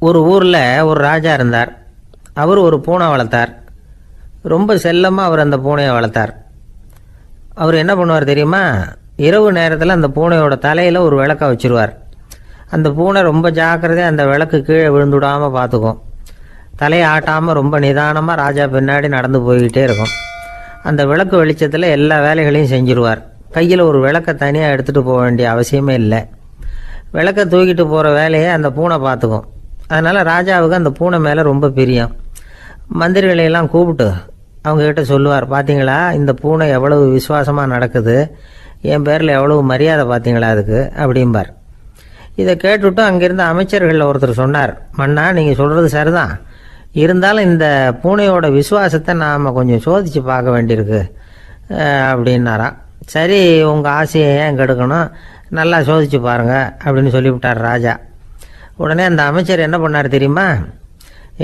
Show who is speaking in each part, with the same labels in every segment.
Speaker 1: ஒரு ஊரில் ஒரு ராஜா இருந்தார். அவர் ஒரு பூனை வளர்த்தார். ரொம்ப செல்லமாக அவர் அந்த பூனையை வளர்த்தார். அவர் என்ன பண்ணுவார் தெரியுமா? இரவு நேரத்தில் அந்த பூனையோட தலையில் ஒரு விளக்கை வச்சுருவார். அந்த பூனை ரொம்ப ஜாக்கிரதையாக அந்த விளக்கு கீழே விழுந்துடாமல் பார்த்துக்கும். தலையை ஆட்டாமல் ரொம்ப நிதானமாக ராஜா பின்னாடி நடந்து போய்கிட்டே இருக்கும். அந்த விளக்கு வெளிச்சத்தில் எல்லா வேலைகளையும் செஞ்சுருவார். கையில் ஒரு விளக்கை தனியாக எடுத்துகிட்டு போக வேண்டிய அவசியமே இல்லை. விளக்கை தூக்கிட்டு போகிற வேலையை அந்த பூனை பார்த்துக்கும். அதனால் ராஜாவுக்கு அந்த பூனை மேலே ரொம்ப பிரியம். மந்திரிகளையெல்லாம் கூப்பிட்டு அவங்கக்கிட்ட சொல்லுவார், பார்த்தீங்களா இந்த பூனை எவ்வளவு விசுவாசமாக நடக்குது, என் பேரில் எவ்வளவு மரியாதை பார்த்தீங்களா அதுக்கு அப்படிம்பார். இதை கேட்டுவிட்டு அங்கேருந்து அமைச்சர்களில் ஒருத்தர் சொன்னார், மன்னா நீங்கள் சொல்கிறது சரிதான், இருந்தாலும் இந்த பூனையோட விசுவாசத்தை நாம் கொஞ்சம் சோதித்து பார்க்க வேண்டியிருக்கு அப்படின்னாராம். சரி, உங்கள் ஆசையை ஏன் கெடுக்கணும், நல்லா சோதித்து பாருங்கள் அப்படின்னு சொல்லிவிட்டார் ராஜா. உடனே அந்த அமைச்சர் என்ன பண்ணார் தெரியுமா?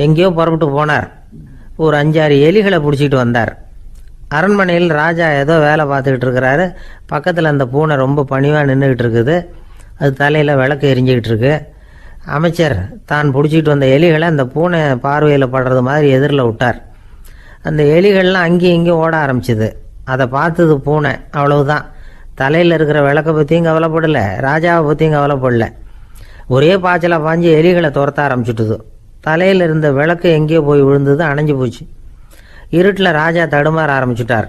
Speaker 1: எங்கேயோ புறப்பட்டு போனார். ஒரு 5-6 எலிகளை பிடிச்சிட்டு வந்தார். அரண்மனையில் ராஜா ஏதோ வேலை பார்த்துக்கிட்டு இருக்கிறாரு. பக்கத்தில் அந்த பூனை ரொம்ப பணிவாக நின்றுக்கிட்டு இருக்குது. அது தலையில் விளக்கு எரிஞ்சிக்கிட்டு இருக்கு. அமைச்சர் தான் பிடிச்சிட்டு வந்த எலிகளை அந்த பூனை பார்வையில் படுறது மாதிரி எதிரில் விட்டார். அந்த எலிகள்லாம் அங்கேயும் இங்கேயும் ஓட ஆரம்பிச்சிது. அதை பார்த்தது பூனை. அவ்வளவுதான். தலையில் இருக்கிற விளக்கை பற்றியும் கவலைப்படலை, ராஜாவை பற்றியும் கவலைப்படல. ஒரே பாய்ச்சலாக பாஞ்சு எலிகளை துரத்த ஆரம்பிச்சுட்டுது. தலையில் இருந்த விளக்கு எங்கேயோ போய் விழுந்தது, அணைஞ்சு போச்சு. இருட்டில் ராஜா தடுமாற ஆரம்பிச்சுட்டார்.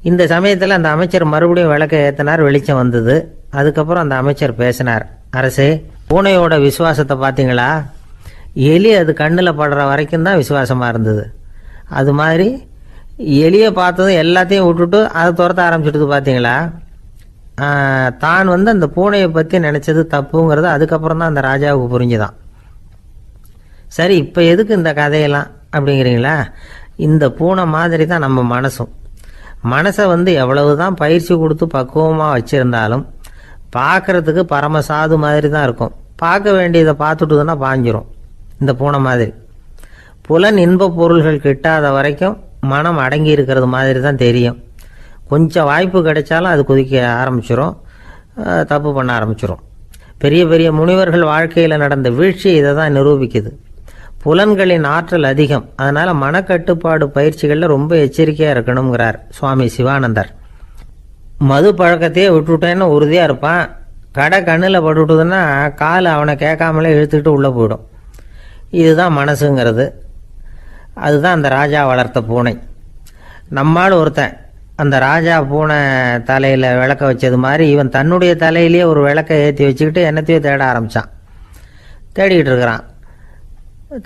Speaker 1: இந்த சமயத்தில் அந்த அமைச்சர் மறுபடியும் விளக்கை ஏற்றினார். வெளிச்சம் வந்தது. அதுக்கப்புறம் அந்த அமைச்சர் பேசினார், அரசே, பூனையோட விசுவாசத்தை பார்த்தீங்களா? எலி அது கண்ணில் படுற வரைக்கும் தான் விசுவாசமாக இருந்தது. அது மாதிரி எலியை பார்த்ததும் எல்லாத்தையும் விட்டுட்டு அதை துரத்த ஆரம்பிச்சுட்டு பார்த்தீங்களா? தான் அந்த பூனையை பற்றி நினச்சது தப்புங்கிறது அதுக்கப்புறம் தான் அந்த ராஜாவுக்கு புரிஞ்சுதான். சரி, இப்போ எதுக்கு இந்த கதையெல்லாம் அப்படிங்கிறீங்களா? இந்த பூனை மாதிரி தான் நம்ம மனசும். மனசை எவ்வளவு தான் பயிற்சி கொடுத்து பக்குவமாக வச்சுருந்தாலும் பார்க்குறதுக்கு பரமசாது மாதிரி தான் இருக்கும். பார்க்க வேண்டியதை பார்த்துட்டுதுன்னா பாஞ்சிரும். இந்த பூனை மாதிரி புலன் இன்ப பொருள்கள் கிட்டாத வரைக்கும் மனம் அடங்கி இருக்கிறது மாதிரி தான் தெரியும். கொஞ்சம் வாய்ப்பு கிடைச்சாலும் அது குதிக்க ஆரம்பிச்சிடும், தப்பு பண்ண ஆரம்பிச்சிடும். பெரிய பெரிய முனிவர்கள் வாழ்க்கையில் நடந்த வீழ்ச்சி இதை தான் நிரூபிக்குது. புலன்களின் ஆற்றல் அதிகம். அதனால் மனக்கட்டுப்பாடு பயிற்சிகளில் ரொம்ப எச்சரிக்கையாக இருக்கணுங்கிறார் சுவாமி சிவானந்தர். மது பழக்கத்தையே விட்டுவிட்டேன்னு உறுதியாக இருப்பான். கடை கண்ணில் பட்டுவிட்டதுன்னா கால் அவனை கேட்காமலே இழுத்துக்கிட்டு உள்ளே போயிடும். இதுதான் மனசுங்கிறது. அதுதான் அந்த ராஜா வளர்த்த பூனை. நம்மால் ஒருத்தன் அந்த ராஜா பூனை தலையில் விளக்க வச்சது மாதிரி இவன் தன்னுடைய தலையிலேயே ஒரு விளக்கை ஏற்றி வச்சுக்கிட்டு என்னத்தையோ தேட ஆரம்பித்தான். தேடிக்கிட்டு இருக்கிறான்.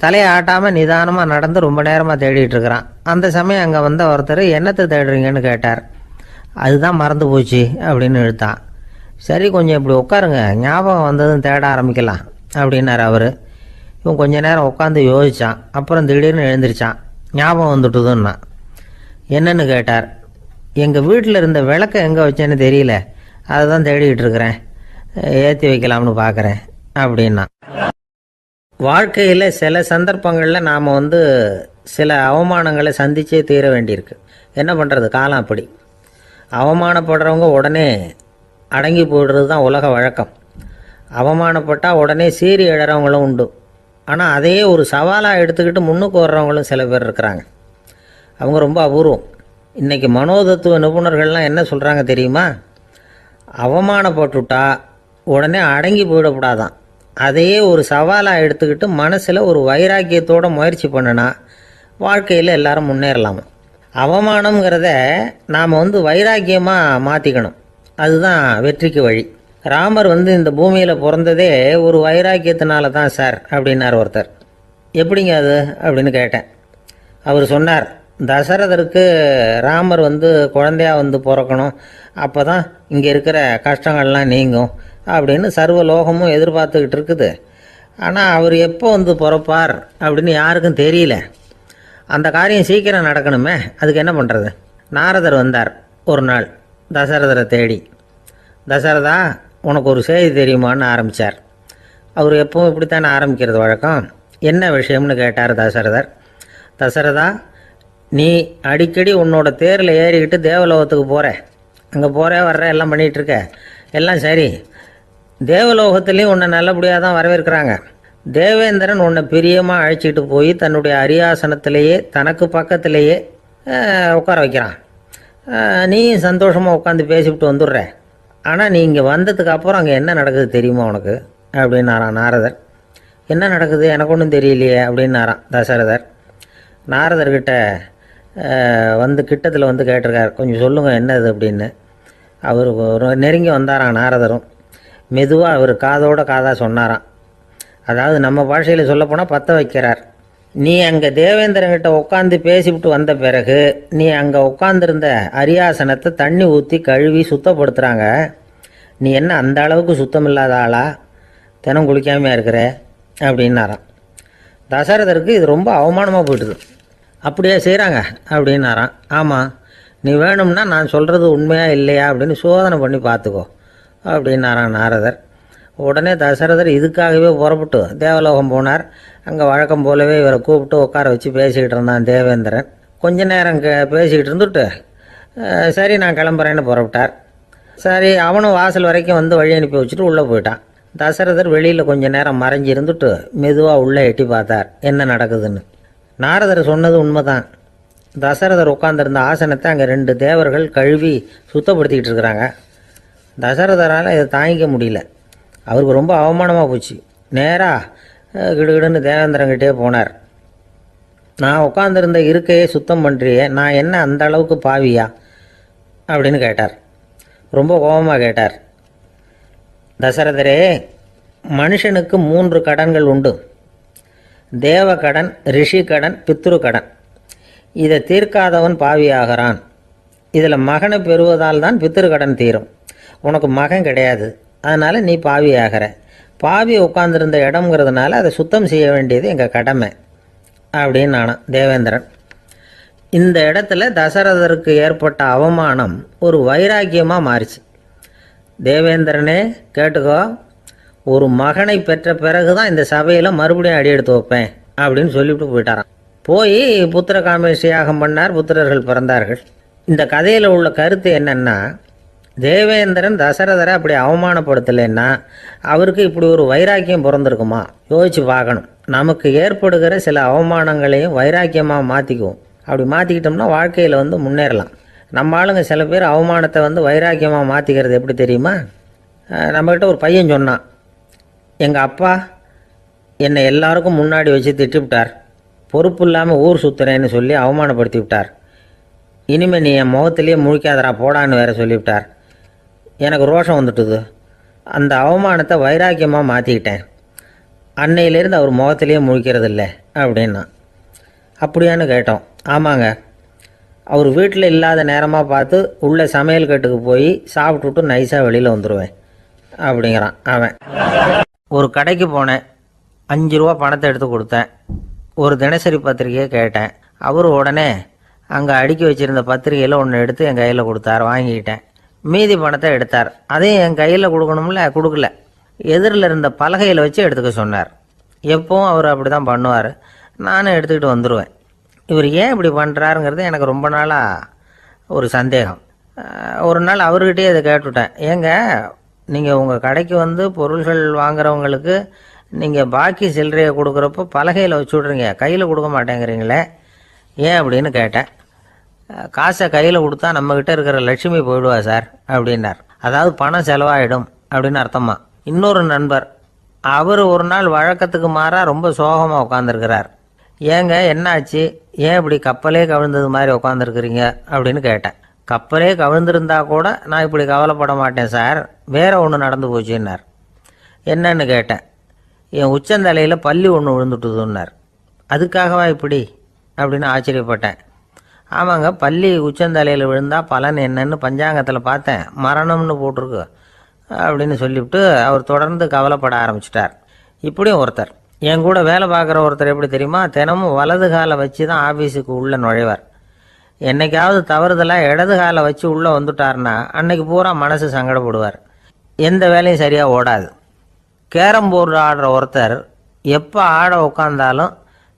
Speaker 1: தலையை ஆட்டாமல் நிதானமாக நடந்து ரொம்ப நேரமாக தேடிட்டு இருக்கிறான். அந்த சமயம் அங்கே வந்த ஒருத்தர், என்னத்தை தேடுறீங்கன்னு கேட்டார். அதுதான் மறந்து போச்சு அப்படின்னு இழுத்தான். சரி, கொஞ்சம் இப்படி உட்காருங்க, ஞாபகம் வந்ததும் தேட ஆரம்பிக்கலாம் அப்படின்னார் அவர். இவன் கொஞ்ச நேரம் உட்காந்து யோசித்தான். அப்புறம் திடீர்னு எழுந்திரிச்சான். ஞாபகம் வந்துட்டுதுன்னா. என்னன்னு கேட்டார். எங்கள் வீட்டில் இருந்த விளக்கை எங்கே வச்சேன்னு தெரியல, அதை தான் தேடிக்கிட்டு இருக்கிறேன், ஏற்றி வைக்கலாம்னு பார்க்குறேன் அப்படின்னா. வாழ்க்கையில் சில சந்தர்ப்பங்களில் நாம் சில அவமானங்களை சந்திச்சே தீர வேண்டியிருக்கு. என்ன பண்ணுறது, காலம் அப்படி. அவமானப்படுறவங்க உடனே அடங்கி போய்டுறது தான் உலக வழக்கம். அவமானப்பட்டால் உடனே சீறி எழறவங்களும் உண்டு. ஆனால் அதையே ஒரு சவாலாக எடுத்துக்கிட்டு முன்னுக்கு வர்றவங்களும் சில பேர் இருக்கிறாங்க. அவங்க ரொம்ப அபூர்வம். இன்றைக்கி மனோதத்துவ நிபுணர்கள்லாம் என்ன சொல்கிறாங்க தெரியுமா? அவமானப்பட்டுட்டா உடனே அடங்கி போயிடக்கூடாதான். அதையே ஒரு சவாலாக எடுத்துக்கிட்டு மனசில் ஒரு வைராக்கியத்தோடு முயற்சி பண்ணினா வாழ்க்கையில் எல்லாரும் முன்னேறலாமா. அவமானங்கிறத நாம் வைராக்கியமாக மாற்றிக்கணும். அதுதான் வெற்றிக்கு வழி. ராமர் இந்த பூமியில் பிறந்ததே ஒரு வைராக்கியத்தினால தான் சார் அப்படின்னார் ஒருத்தர். எப்படிங்க அது அப்படின்னு கேட்டேன். அவர் சொன்னார், தசரதருக்கு ராமர் குழந்தையாக பிறக்கணும், அப்போ தான் இங்கே இருக்கிற கஷ்டங்கள்லாம் நீங்கும் அப்படின்னு சர்வ லோகமும் எதிர்பார்த்துக்கிட்டு இருக்குது. ஆனால் அவர் எப்போ பிறப்பார் அப்படின்னு யாருக்கும் தெரியல. அந்த காரியம் சீக்கிரம் நடக்கணுமே, அதுக்கு என்ன பண்ணுறது? நாரதர் வந்தார் ஒரு நாள் தசரதரை தேடி. தசரதா, உனக்கு ஒரு செய்தி தெரியுமான்னு ஆரம்பித்தார். அவர் எப்பவும் இப்படித்தானே ஆரம்பிக்கிறது வழக்கம். என்ன விஷயம்னு கேட்டார் தசரதர். தசரதா, நீ அடிக்கடி உன்னோட தேரில் ஏறிக்கிட்டு தேவலோகத்துக்கு போகிற, அங்கே போகிற வர்ற எல்லாம் பண்ணிகிட்ருக்க, எல்லாம் சரி. தேவலோகத்துலேயும் உன்னை நல்லபடியாக தான் வரவேற்கிறாங்க. தேவேந்திரன் உன்னை பிரியமாக அழைச்சிட்டு போய் தன்னுடைய அரியாசனத்திலேயே தனக்கு பக்கத்திலேயே உட்கார வைக்கிறான். நீயும் சந்தோஷமாக உட்காந்து பேசிவிட்டு வந்துடுற. ஆனால் நீ இங்கே வந்ததுக்கு அப்புறம் அங்கே என்ன நடக்குது தெரியுமா உனக்கு அப்படின்னாரான் நாரதர். என்ன நடக்குது எனக்கு ஒன்றும் தெரியலையே அப்படின்னாரான் தசரதர். நாரதர்கிட்ட வந்து கிட்டத்தில் வந்து கேட்டிருக்கார், கொஞ்சம் சொல்லுங்கள் என்னது அப்படின்னு. அவர் நெருங்கி வந்தாராம் நாரதரும். மெதுவாக அவர் காதோட காதாக சொன்னாராம். அதாவது நம்ம பாஷையில் சொல்லப்போனால் பற்ற வைக்கிறார். நீ அங்கே தேவேந்திரங்கிட்ட உட்காந்து பேசிவிட்டு வந்த பிறகு நீ அங்கே உட்காந்துருந்த அரியாசனத்தை தண்ணி ஊற்றி கழுவி சுத்தப்படுத்துகிறாங்க. நீ என்ன அந்த அளவுக்கு சுத்தம் இல்லாத ஆளா, தினம் குளிக்காமையாக இருக்கிற அப்படின்னாராம். தசரதருக்கு இது ரொம்ப அவமானமாக போயிட்டுது. அப்படியே செய்கிறாங்க அப்படின்னாராம். ஆமாம், நீ வேணும்னா நான் சொல்கிறது உண்மையா இல்லையா அப்படின்னு சோதனை பண்ணி பார்த்துக்கோ அப்படின்னாரான் நாரதர். உடனே தசரதர் இதுக்காகவே புறப்பட்டு தேவலோகம் போனார். அங்கே வழக்கம் போலவே இவரை கூப்பிட்டு உட்கார வச்சு பேசிக்கிட்டு இருந்தான் தேவேந்திரன். கொஞ்ச நேரம் பேசிக்கிட்டு இருந்துட்டு சரி நான் கிளம்புறேன்னு புறப்பட்டார். சரி அவனும் வாசல் வரைக்கும் வந்து வழி அனுப்பி வச்சுட்டு உள்ளே போயிட்டான். தசரதர் வெளியில் கொஞ்ச நேரம் மறைஞ்சி இருந்துட்டு மெதுவாக உள்ளே எட்டி பார்த்தார் என்ன நடக்குதுன்னு. நாரதர் சொன்னது உண்மைதான். தசரதர் உட்காந்துருந்த ஆசனத்தை அங்கே 2 தேவர்கள் கழுவி சுத்தப்படுத்திக்கிட்டு இருக்கிறாங்க. தசரதரால் இதை தாங்கிக்க முடியல. அவருக்கு ரொம்ப அவமானமாக போச்சு. நேராக கிடுகிடுன்னு தேவேந்திரங்கிட்டே போனார். நான் உட்காந்துருந்த இருக்கையே சுத்தம் பண்ணுறியே, நான் என்ன அந்த அளவுக்கு பாவியா அப்படின்னு கேட்டார். ரொம்ப கோபமாக கேட்டார். தசரதரே, மனுஷனுக்கு 3 கடன்கள் உண்டு. தேவ கடன், ரிஷி கடன், பித்ரு கடன். இதை தீர்க்காதவன் பாவியாகிறான். இதில் மகனை பெறுவதால் தான் பித்ரு கடன் தீரும். உனக்கு மகன் கிடையாது, அதனால் நீ பாவி ஆகிற. பாவி உட்காந்துருந்த இடம்ங்கிறதுனால அதை சுத்தம் செய்ய வேண்டியது எங்கள் கடமை அப்படின்னு நானும் தேவேந்திரன். இந்த இடத்துல தசரதருக்கு ஏற்பட்ட அவமானம் ஒரு வைராக்கியமாக மாறிச்சு. தேவேந்திரனே கேட்டுக்கோ, ஒரு மகனை பெற்ற பிறகு தான் இந்த சபையில் மறுபடியும் அடி எடுத்து வைப்பேன் அப்படின்னு சொல்லிவிட்டு போயிட்டாரான். போய் புத்திர காமேஷ் யாகம் பண்ணார். புத்திரர்கள் பிறந்தார்கள். இந்த கதையில் உள்ள கருத்து என்னென்னா, தேவேந்திரன் தசரதரை அப்படி அவமானப்படுத்தலைன்னா அவருக்கு இப்படி ஒரு வைராக்கியம் பிறந்திருக்குமா யோசிச்சு பார்க்கணும். நமக்கு ஏற்படுகிற சில அவமானங்களையும் வைராக்கியமாக மாற்றிக்குவோம். அப்படி மாற்றிக்கிட்டோம்னா வாழ்க்கையில் வந்து முன்னேறலாம். நம்ம ஆளுங்க சில பேர் அவமானத்தை வந்து வைராக்கியமாக மாற்றிக்கிறது எப்படி தெரியுமா? நம்மக்கிட்ட ஒரு பையன் சொன்னான், எங்கள் அப்பா என்னை எல்லாருக்கும் முன்னாடி வச்சு திட்டிவிட்டார், பொறுப்பு இல்லாமல் ஊர் சுற்றுறேன்னு சொல்லி அவமானப்படுத்தி விட்டார். இனிமேல் நீ என் முகத்திலேயே முழிக்காதரா போடான்னு வேற சொல்லிவிட்டார். எனக்கு ரோஷம் வந்துட்டுது. அந்த அவமானத்தை வைராக்கியமாக மாற்றிக்கிட்டேன். அன்னையிலேருந்து அவர் முகத்திலேயே முழிக்கிறது இல்லை அப்படின்னா. அப்படியான்னு கேட்டோம். ஆமாங்க, அவர் வீட்டில் இல்லாத நேரமாக பார்த்து உள்ள சமையல் கட்டுக்கு போய் சாப்பிட்டுட்டு நைஸாக வெளியில் வந்துடுவேன் அப்படிங்கிறான் அவன். ஒரு கடைக்கு போனேன், 5 ரூபா பணத்தை எடுத்து கொடுத்தேன். ஒரு தினசரி பத்திரிக்கையை கேட்டேன். அவர் உடனே அங்கே அடுக்கி வச்சுருந்த பத்திரிகையில் ஒன்று எடுத்து என் கையில் கொடுத்தார். வாங்கிக்கிட்டேன். மீதி பணத்தை எடுத்தார். அதையும் என் கையில் கொடுக்கணும்ல, கொடுக்கல. எதிரில் இருந்த பலகையில் வச்சு எடுத்துக்க சொன்னார். எப்பவும் அவர் அப்படி தான் பண்ணுவார். நானும் எடுத்துக்கிட்டு வந்துடுவேன். இவர் ஏன் இப்படி பண்ணுறாருங்கிறது எனக்கு ரொம்ப நாளாக ஒரு சந்தேகம். ஒரு நாள் அவர்கிட்டயே இதை கேட்டுவிட்டேன். ஏங்க, நீங்கள் உங்கள் கடைக்கு வந்து பொருள்கள் வாங்குறவங்களுக்கு நீங்கள் பாக்கி சில்லறையை கொடுக்குறப்போ பலகையில் வச்சு விட்றீங்க, கையில் கொடுக்க மாட்டேங்கிறீங்களே, ஏன் அப்படின்னு கேட்டேன். காசை கையில் கொடுத்தா நம்மக்கிட்ட இருக்கிற லட்சுமி போயிடுவா சார் அப்படின்னார். அதாவது பணம் செலவாயிடும் அப்படின்னு அர்த்தமா. இன்னொரு நண்பர், அவர் ஒரு நாள் வழக்கத்துக்கு மாறாக ரொம்ப சோகமாக உட்காந்துருக்கிறார். ஏங்க என்னாச்சு, ஏன் இப்படி கப்பலே கவிழ்ந்தது மாதிரி உட்காந்துருக்குறீங்க அப்படின்னு கேட்டேன். கப்பலே கவிழ்ந்திருந்தா கூட நான் இப்படி கவலைப்பட மாட்டேன் சார், வேற ஒன்று நடந்து போச்சுன்னார். என்னன்னு கேட்டேன். என் உச்சந்தலையில் பல்லி ஒன்று விழுந்துட்டுதுன்னார். அதுக்காகவா இப்படி அப்படின்னு ஆச்சரியப்பட்டேன். ஆமாங்க, பல்லி உச்சந்தலையில் விழுந்தால் பலன் என்னன்னு பஞ்சாங்கத்தில் பார்த்தேன், மரணம்னு போட்டிருக்கு அப்படின்னு சொல்லிவிட்டு அவர் தொடர்ந்து கவலைப்பட ஆரம்பிச்சிட்டார். இப்படியும் ஒருத்தர், என் கூட வேலை பார்க்குற ஒருத்தர் எப்படி தெரியுமா, தினமும் வலது காலை வச்சு தான் ஆஃபீஸுக்கு உள்ளே நுழைவார். என்னைக்காவது தவறுதலாக இடது காலை வச்சு உள்ளே வந்துட்டார்னா அன்னைக்கு பூரா மனசு சங்கடப்படுவார். எந்த வேலையும் சரியாக ஓடாது. கேரம் போர்டு ஆடுற ஒருத்தர் எப்போ ஆட உட்காந்தாலும்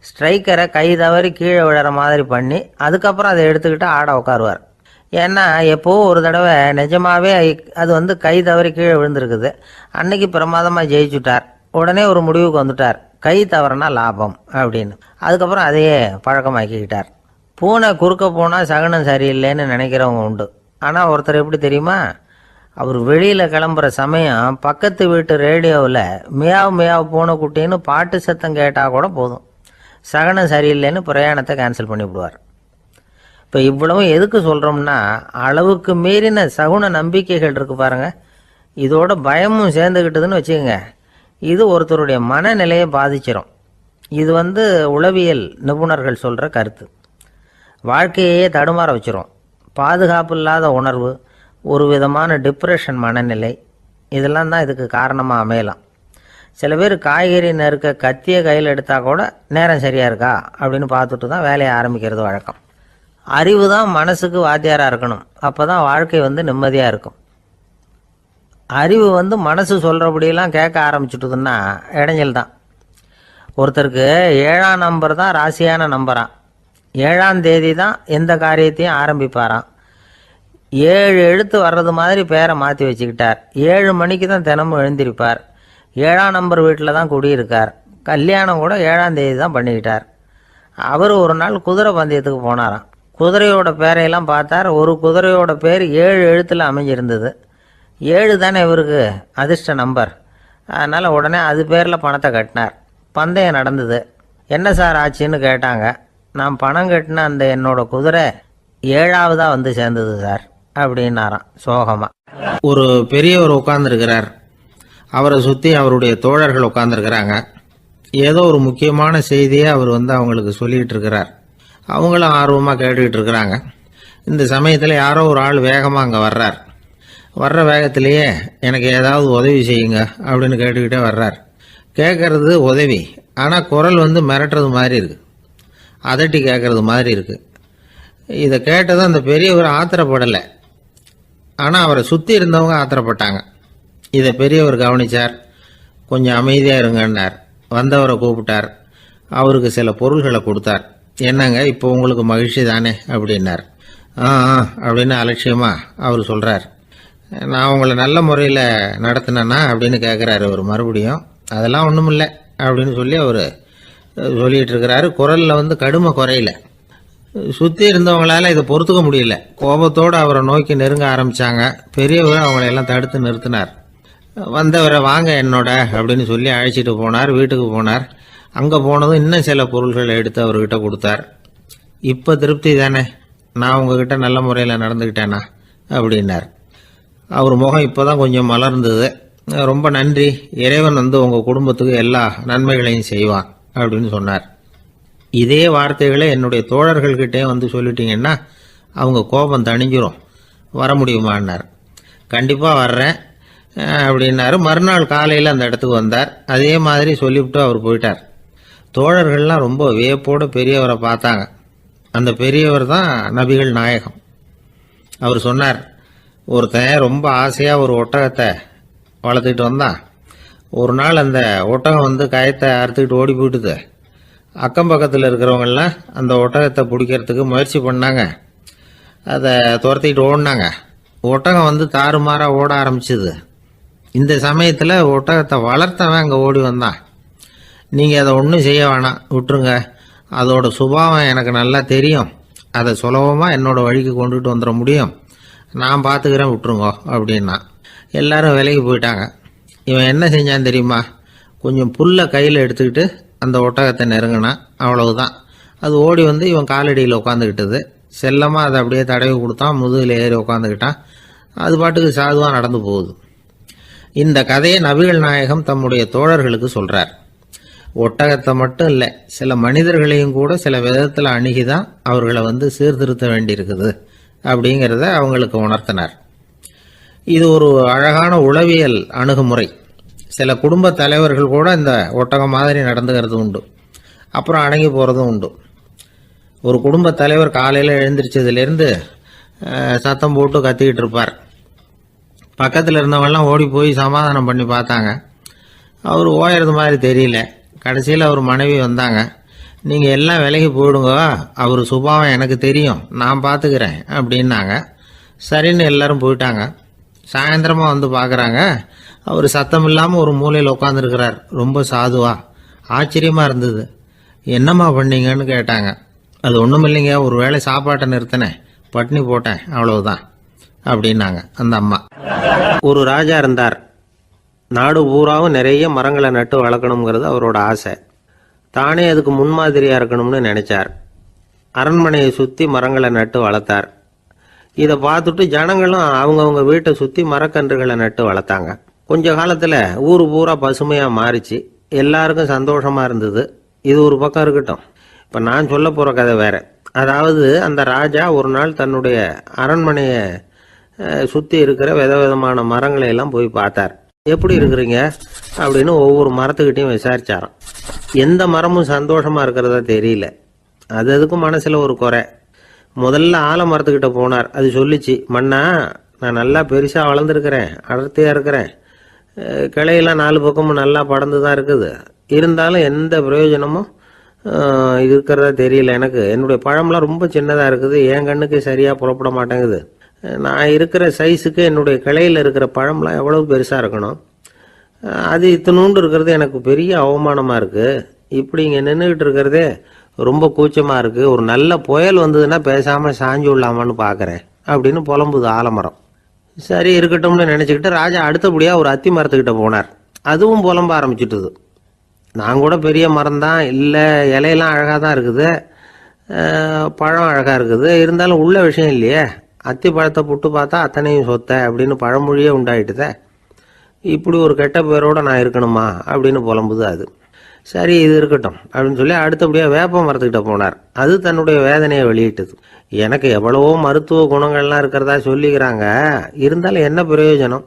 Speaker 1: ஸ்ட்ரைக்கரை கை தவறி கீழே விழுற மாதிரி பண்ணி அதுக்கப்புறம் அதை எடுத்துக்கிட்டு ஆட உட்காருவார். ஏன்னா எப்போவோ ஒரு தடவை நிஜமாகவே அது வந்து கை தவறி கீழே விழுந்திருக்குது. அன்னைக்கு பிரமாதமாக ஜெயிச்சுட்டார். உடனே ஒரு முடிவுக்கு வந்துட்டார், கை தவறுனா லாபம் அப்படின்னு. அதுக்கப்புறம் அதையே பழக்கமாக்கிக்கிட்டார். பூனை குறுக்க போனால் சகுனம் சரியில்லைன்னு நினைக்கிறவங்க உண்டு. ஆனால் ஒருத்தர் எப்படி தெரியுமா, அவர் வெளியில் கிளம்புற சமயம் பக்கத்து வீட்டு ரேடியோவில் மியாவ் மியாவ் பூனை குட்டின்னு பாட்டு சத்தம் கேட்டால் கூட போதும், சகுனம் சரியில்லைன்னு பிரயாணத்தை கேன்சல் பண்ணிவிடுவார். இப்போ இவ்வளவும் எதுக்கு சொல்கிறோம்னா, அளவுக்கு மீறின சகுன நம்பிக்கைகள் இருக்குது பாருங்கள், இதோட பயமும் சேர்ந்துக்கிட்டதுன்னு வச்சுக்கோங்க, இது ஒருத்தருடைய மனநிலையை பாதிச்சிடும். இது உளவியல் நிபுணர்கள் சொல்கிற கருத்து. வாழ்க்கையே தடுமாற வச்சிரும். பாதுகாப்பு இல்லாத உணர்வு, ஒரு விதமான டிப்ரெஷன் மனநிலை, இதெல்லாம் தான் இதுக்கு காரணமாக அமையலாம். சில பேர் காய்கறி நறுக்க கத்தியை கையில் எடுத்தால் கூட நேரம் சரியாக இருக்கா அப்படின்னு பார்த்துட்டு தான் வேலையை ஆரம்பிக்கிறது வழக்கம். அறிவு தான் மனசுக்கு வாத்தியாராக இருக்கணும், அப்போ தான் வாழ்க்கை நிம்மதியாக இருக்கும். அறிவு மனசு சொல்கிறபடியெல்லாம் கேட்க ஆரம்பிச்சுட்டுதுன்னா இடைஞ்சல் தான். ஒருத்தருக்கு 7ஆம் நம்பர் தான் ராசியான நம்பரான், 7ஆம் தேதி தான் எந்த காரியத்தையும் ஆரம்பிப்பாராம். 7 எழுத்து வர்றது மாதிரி பேரை மாற்றி வச்சுக்கிட்டார். 7 மணிக்கு தான் தினமும் எழுந்திருப்பார். 7ஆம் நம்பர் வீட்டில் தான் குடியிருக்கார். கல்யாணம் கூட 7ஆம் தேதி தான் பண்ணிக்கிட்டார். அவர் ஒரு நாள் குதிரை பந்தயத்துக்கு போனாராம். குதிரையோட பேரையெல்லாம் பார்த்தார். ஒரு குதிரையோட பேர் 7 எழுத்தில் அமைஞ்சிருந்தது. 7 தானே இவருக்கு அதிர்ஷ்ட நம்பர். அதனால் உடனே அது பேரில் பணத்தை கட்டினார். பந்தயம் நடந்தது. என்ன சார் ஆச்சுன்னு கேட்டாங்க. நான் பணம் கட்டின அந்த என்னோட குதிரை 7ஆவதாக சேர்ந்தது சார் அப்படின்னாராம் சோகமாக. ஒரு பெரியவர் உட்கார்ந்துருக்கிறார். அவரை சுற்றி அவருடைய தோழர்கள் உட்கார்ந்துருக்கிறாங்க. ஏதோ ஒரு முக்கியமான செய்தியை அவர் அவங்களுக்கு சொல்லிகிட்டு இருக்கிறார். அவங்களும் ஆர்வமாக கேட்டுக்கிட்டு இருக்கிறாங்க. இந்த சமயத்தில் யாரோ ஒரு ஆள் வேகமாக அங்கே வர்றார். வர்ற வேகத்திலேயே எனக்கு ஏதாவது உதவி செய்யுங்க அப்படின்னு கேட்டுக்கிட்டே வர்றார். கேட்கறது உதவி, ஆனால் குரல் மிரட்டுறது மாதிரி இருக்குது, அதட்டி கேட்கறது மாதிரி இருக்குது. இதை கேட்டதும் அந்த பெரியவர் ஆத்திரப்படலை, ஆனால் அவரை சுற்றி இருந்தவங்க ஆத்திரப்பட்டாங்க. இதை பெரியவர் கவனித்தார். கொஞ்சம் அமைதியாக இருங்கன்னார். வந்தவரை கூப்பிட்டார். அவருக்கு சில பொருள்களை கொடுத்தார். என்னங்க இப்போ உங்களுக்கு மகிழ்ச்சி தானே அப்படின்னார். ஆ அப்படின்னு அலட்சியமாக அவர் சொல்கிறார். நான் உங்களை நல்ல முறையில் நடத்தினேன்னா அப்படின்னு கேட்குறாரு அவர் மறுபடியும். அதெல்லாம் ஒன்றும் இல்லை அப்படின்னு சொல்லி அவர் சொல்லிகிட்டு இருக்கிறாரு. குரலில் கடுமை குறையில. சுற்றி இருந்தவங்களால இதை பொறுத்துக்க முடியல. கோபத்தோடு அவரை நோக்கி நெருங்க ஆரம்பித்தாங்க. பெரியவர் அவங்களையெல்லாம் தடுத்து நிறுத்தினார். வந்தவரை வாங்க என்னோட அப்படின்னு சொல்லி அழைச்சிட்டு போனார். வீட்டுக்கு போனார். அங்கே போனதும் இன்னும் சில பொருள்களை எடுத்து அவர்கிட்ட கொடுத்தார். இப்போ திருப்தி தானே, நான் உங்ககிட்ட நல்ல முறையில் நடந்துக்கிட்டேனா அப்படின்னார். அவர் முகம் இப்போ தான் கொஞ்சம் மலர்ந்தது. ரொம்ப நன்றி, இறைவன் உங்கள் குடும்பத்துக்கு எல்லா நன்மைகளையும் செய்வான் அப்படின்னு சொன்னார். இதே வார்த்தைகளை என்னுடைய தோழர்கள்கிட்டே சொல்லிட்டீங்கன்னா அவங்க கோபம் தணிஞ்சிரும், வர முடியுமான்னார். கண்டிப்பாக வர்றேன் அப்படின்னாரு. மறுநாள் காலையில் அந்த இடத்துக்கு வந்தார். அதே மாதிரி சொல்லிவிட்டு அவர் போயிட்டார். தோழர்கள்லாம் ரொம்ப வியப்போடு பெரியவரை பார்த்தாங்க. அந்த பெரியவர் தான் நபிகள் நாயகம். அவர் சொன்னார், ஒருத்தன் ரொம்ப ஆசையாக ஒரு ஒட்டகத்தை வளர்த்துக்கிட்டு வந்தான். ஒரு நாள் அந்த ஒட்டகம் கயத்தை அறுத்துக்கிட்டு ஓடி போயிட்டுது. அக்கம் பக்கத்தில் இருக்கிறவங்கெல்லாம் அந்த ஒட்டகத்தை பிடிக்கிறதுக்கு முயற்சி பண்ணாங்க. அதை துரத்திக்கிட்டு ஓடினாங்க. ஒட்டகம் தாறுமாறாக ஓட ஆரம்பிச்சுது. இந்த சமயத்தில் ஒட்டகத்தை வளர்த்தவன் அங்கே ஓடி வந்தான். நீங்கள் அதை ஒன்றும் செய்ய வேணாம், விட்டுருங்க, அதோட சுபாவம் எனக்கு நல்லா தெரியும், அதை சுலபமாக என்னோட வழிக்கு கொண்டுட்டு வந்துட முடியும், நான் பார்த்துக்கிறேன், விட்டுருங்கோ அப்படின்னா. எல்லாரும் விலைக்கு போயிட்டாங்க. இவன் என்ன செஞ்சான் தெரியுமா, கொஞ்சம் புல்லை கையில் எடுத்துக்கிட்டு அந்த ஒட்டகத்தை நெருங்கினான். அவ்வளவுதான். அது ஓடி இவன் காலடியில் உட்காந்துக்கிட்டது. செல்லமாக அதை அப்படியே தடவி கொடுத்தான். முதுகில் ஏறி உட்காந்துக்கிட்டான். அது பாட்டுக்கு சாதுவாக நடந்து போகுது. இந்த கதையை நபிகள் நாயகம் தம்முடைய தோழர்களுக்கு சொல்கிறார். ஒட்டகத்தை மட்டும் இல்லை, சில மனிதர்களையும் கூட சில விதத்தில் அணுகிதான் அவர்களை சீர்திருத்த வேண்டியிருக்குது அப்படிங்கிறத அவங்களுக்கு உணர்த்தினார். இது ஒரு அழகான உளவியல் அணுகுமுறை. சில குடும்ப தலைவர்கள் கூட இந்த ஒட்டகம் மாதிரி நடந்துக்கிறது உண்டு, அப்புறம் அடங்கி போகிறதும் உண்டு. ஒரு குடும்ப தலைவர் காலையில் எழுந்திரிச்சதுலேருந்து சத்தம் போட்டு கத்திக்கிட்டு இருப்பார். பக்கத்தில் இருந்தவங்கெல்லாம் ஓடி போய் சமாதானம் பண்ணி பார்த்தாங்க. அவர் ஓயறது மாதிரி தெரியல. கடைசியில் அவர் மனைவி வந்தாங்க. நீங்கள் எல்லாம் விலகி போயிடுங்க, அவர் சுபாவம் எனக்கு தெரியும், நான் பார்த்துக்கிறேன் அப்படின்னாங்க. சரின்னு எல்லாரும் போயிட்டாங்க. சாயந்தரமாக பார்க்குறாங்க, அவர் சத்தம் இல்லாமல் ஒரு மூலையில் உட்காந்துருக்கிறார், ரொம்ப சாதுவா. ஆச்சரியமாக இருந்தது. என்னம்மா பண்ணீங்கன்னு கேட்டாங்க. அது ஒன்றும் இல்லைங்க, ஒரு வேளை சாப்பாட்டை நிறுத்தினேன், பட்னி போட்டேன், அவ்வளவுதான் அப்படின்னாங்க அந்த அம்மா. ஒரு ராஜா இருந்தார். நாடு பூராவும் நிறைய மரங்களை நட்டு வளர்க்கணுங்கிறது அவரோட ஆசை. தானே அதுக்கு முன்மாதிரியாக இருக்கணும்னு நினைச்சார். அரண்மனையை சுற்றி மரங்களை நட்டு வளர்த்தார். இதை பார்த்துட்டு ஜனங்களும் அவங்கவுங்க வீட்டை சுற்றி மரக்கன்றுகளை நட்டு வளர்த்தாங்க. கொஞ்ச காலத்தில் ஊர் பூரா பசுமையாக மாறிச்சு. எல்லாருக்கும் சந்தோஷமாக இருந்தது. இது ஒரு பக்கம் இருக்கட்டும். இப்போ நான் சொல்ல போகிற கதை வேற. அதாவது அந்த ராஜா ஒரு நாள் தன்னுடைய அரண்மனையை சுற்றி இருக்கிற விதவிதமான மரங்களை எல்லாம் போய் பார்த்தார். எப்படி இருக்கிறீங்க அப்படின்னு ஒவ்வொரு மரத்துக்கிட்டையும் விசாரிச்சாராம். எந்த மரமும் சந்தோஷமாக இருக்கிறதா தெரியல. அதுக்கும் மனசில் ஒரு குறை. முதல்ல ஆலமரத்துக்கிட்ட போனார். அது சொல்லிச்சு, மண்ணா நான் நல்லா பெருசாக வளர்ந்துருக்கிறேன், அடர்த்தியாக இருக்கிறேன், கிளையெல்லாம் 4 பக்கமும் நல்லா படர்ந்து தான் இருக்குது, இருந்தாலும் எந்த பிரயோஜனமும் இருக்கிறதா தெரியல எனக்கு. என்னுடைய பழம்லாம் ரொம்ப சின்னதாக இருக்குது, என் கண்ணுக்கு சரியாக புறப்பட மாட்டேங்குது. நான் இருக்கிற சைஸுக்கு என்னுடைய கிளையில் இருக்கிற பழம்லாம் எவ்வளவு பெருசாக இருக்கணும், அது இத்தினூண்டு இருக்கிறது எனக்கு பெரிய அவமானமாக இருக்குது. இப்படி இங்கே நின்றுக்கிட்டு இருக்கிறதே ரொம்ப கூச்சமாக இருக்குது. ஒரு நல்ல புயல் வந்ததுன்னா பேசாமல் சாஞ்சு விடலாமான்னு பார்க்குறேன் அப்படின்னு புலம்புது ஆலமரம். சரி இருக்கட்டும்னு நினச்சிக்கிட்டு ராஜா அடுத்தபடியாக ஒரு அத்தி மரத்துக்கிட்ட போனார். அதுவும் புலம்ப ஆரம்பிச்சுட்டுது. நான் கூட பெரிய மரம் தான், இல்லை இலையெல்லாம் அழகாக தான் இருக்குது, பழம் அழகாக இருக்குது, இருந்தாலும் உள்ள விஷயம் இல்லையே, அத்தி பழத்தை புட்டு பார்த்தா அத்தனையும் சொத்தை அப்படின்னு பழமொழியே உண்டாயிட்டுதே, இப்படி ஒரு கெட்ட பேரோட நான் இருக்கணுமா அப்படின்னு புலம்புது அது. சரி இது இருக்கட்டும் அப்படின்னு சொல்லி அடுத்தபடியாக வேப்ப மரத்துக்கிட்ட போனார். அது தன்னுடைய வேதனையை வெளியிட்டது. எனக்கு எவ்வளவோ மருத்துவ குணங்கள்லாம் இருக்கிறதா சொல்லிக்கிறாங்க, இருந்தாலும் என்ன பிரயோஜனம்,